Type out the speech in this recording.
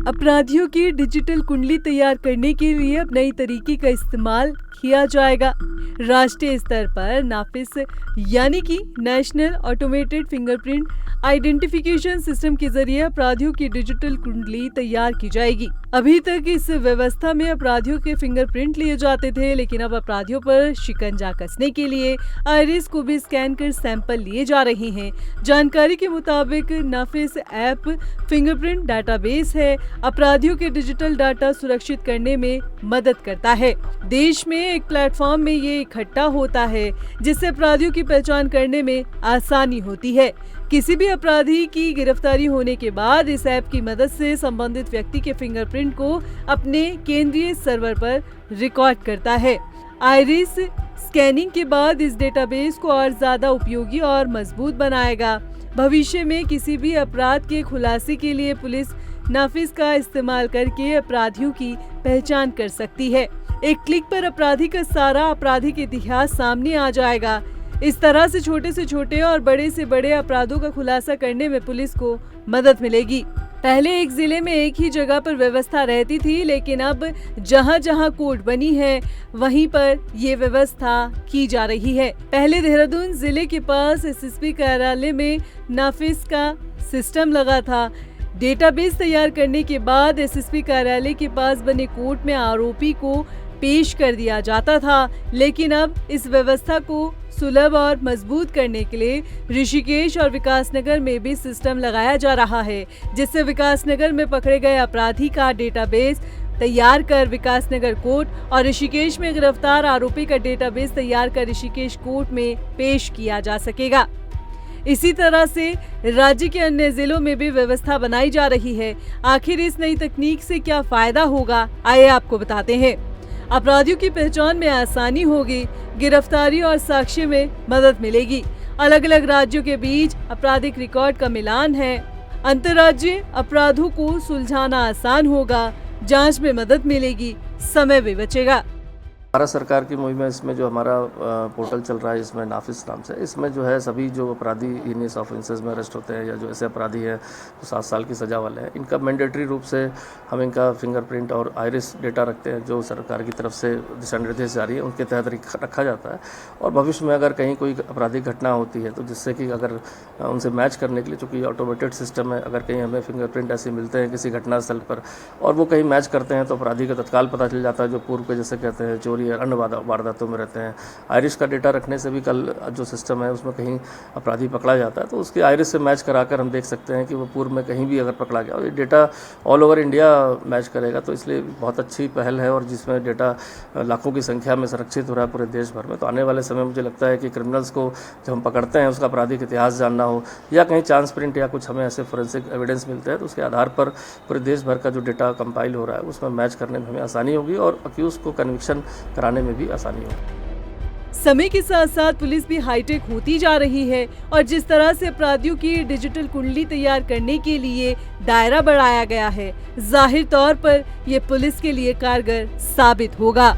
अपराधियों की डिजिटल कुंडली तैयार करने के लिए अब नई तरीके का इस्तेमाल किया जाएगा। राष्ट्रीय स्तर पर नाफिस यानी कि national automated fingerprint identification system के जरिए अपराधियों की डिजिटल कुंडली तैयार की जाएगी। अभी तक इस व्यवस्था में अपराधियों के फिंगरप्रिंट लिए जाते थे, लेकिन अब अपराधियों पर शिकंजा कसने के लिए आइरिस को भी स्कैन कर सैंपल लिए जा रहे हैं। जानकारी के मुताबिक नाफिस ऐप फिंगरप्रिंट डाटाबेस है, अपराधियों के डिजिटल डाटा सुरक्षित करने में मदद करता है। देश में एक प्लेटफॉर्म में ये इकट्ठा होता है, जिससे अपराधियों की पहचान करने में आसानी होती है। किसी भी अपराधी की गिरफ्तारी होने के बाद इस ऐप की मदद से संबंधित व्यक्ति के फिंगरप्रिंट को अपने केंद्रीय सर्वर पर रिकॉर्ड करता है। आइरिस स्कैनिंग के बाद इस डेटाबेस को और ज्यादा उपयोगी और मजबूत बनाएगा। भविष्य में किसी भी अपराध के खुलासे के लिए पुलिस नाफिस का इस्तेमाल करके अपराधियों की पहचान कर सकती है। एक क्लिक पर अपराधी का सारा आपराधिक इतिहास सामने आ जाएगा। इस तरह से छोटे और बड़े से बड़े अपराधों का खुलासा करने में पुलिस को मदद मिलेगी। पहले एक जिले में एक ही जगह पर व्यवस्था रहती थी, लेकिन अब जहां जहां कोर्ट बनी है वहीं पर ये व्यवस्था की जा रही है। पहले देहरादून जिले के पास एसएसपी कार्यालय में नाफिस का सिस्टम लगा था। डेटाबेस तैयार करने के बाद एसएसपी कार्यालय के पास बने कोर्ट में आरोपी को पेश कर दिया जाता था, लेकिन अब इस व्यवस्था को सुलभ और मजबूत करने के लिए ऋषिकेश और विकासनगर में भी सिस्टम लगाया जा रहा है, जिससे विकासनगर में पकड़े गए अपराधी का डेटाबेस तैयार कर विकासनगर कोर्ट और ऋषिकेश में गिरफ्तार आरोपी का डेटाबेस तैयार कर ऋषिकेश कोर्ट में पेश किया जा सकेगा। इसी तरह से राज्य के अन्य जिलों में भी व्यवस्था बनाई जा रही है। आखिर इस नई तकनीक से क्या फायदा होगा, आइए आपको बताते हैं। अपराधियों की पहचान में आसानी होगी, गिरफ्तारी और साक्ष्य में मदद मिलेगी। अलग अलग राज्यों के बीच आपराधिक रिकॉर्ड का मिलान है। अंतर्राज्यीय अपराधों को सुलझाना आसान होगा, जांच में मदद मिलेगी, समय भी बचेगा। भारत सरकार की मुहिम है। इसमें जो हमारा पोर्टल चल रहा है, इसमें नाफिस नाम से, इसमें जो है सभी जो अपराधी हीनियस ऑफेंसेस में अरेस्ट होते हैं या जो ऐसे अपराधी हैं जो 7 साल की सज़ा वाले हैं, इनका मैंडेटरी रूप से हम इनका फिंगरप्रिंट और आइरिस डेटा रखते हैं, जो सरकार की तरफ से दिशा निर्देश जारी है उनके तहत रखा जाता है। और भविष्य में अगर कहीं कोई आपराधिक घटना होती है तो जिससे कि अगर उनसे मैच करने के लिए, चूँकि ऑटोमेटेड सिस्टम है, अगर कहीं हमें फिंगरप्रिंट ऐसे मिलते हैं किसी घटनास्थल पर और वो कहीं मैच करते हैं तो अपराधी का तत्काल पता चल जाता है, जो पूर्व के जैसे कहते हैं चोरी या अन्य वारदातों में रहते हैं। आइरिस का डेटा रखने से भी कल जो सिस्टम है उसमें कहीं अपराधी पकड़ा जाता है तो उसके आइरिस से मैच कराकर हम देख सकते हैं कि वो पूर्व में कहीं भी अगर पकड़ा गया, और ये data all over India match करेगा, तो इसलिए बहुत अच्छी पहल है और जिसमें डेटा लाखों की संख्या में संरक्षित हो रहा है पूरे देश भर में। तो आने वाले समय मुझे लगता है कि क्रिमिनल्स को जब हम पकड़ते हैं उसका आपराधिक इतिहास जानना हो या कहीं चांस प्रिंट या कुछ हमें ऐसे फोरेंसिक एविडेंस मिलते हैं तो उसके आधार पर पूरे देश भर का जो डेटा कंपाइल हो रहा है उसमें मैच करने में हमें आसानी होगी और अक्यूज को कन्विक्शन कराने में भी आसानी होगी। समय के साथ साथ पुलिस भी हाईटेक होती जा रही है और जिस तरह से अपराधियों की डिजिटल कुंडली तैयार करने के लिए दायरा बढ़ाया गया है, जाहिर तौर पर यह पुलिस के लिए कारगर साबित होगा।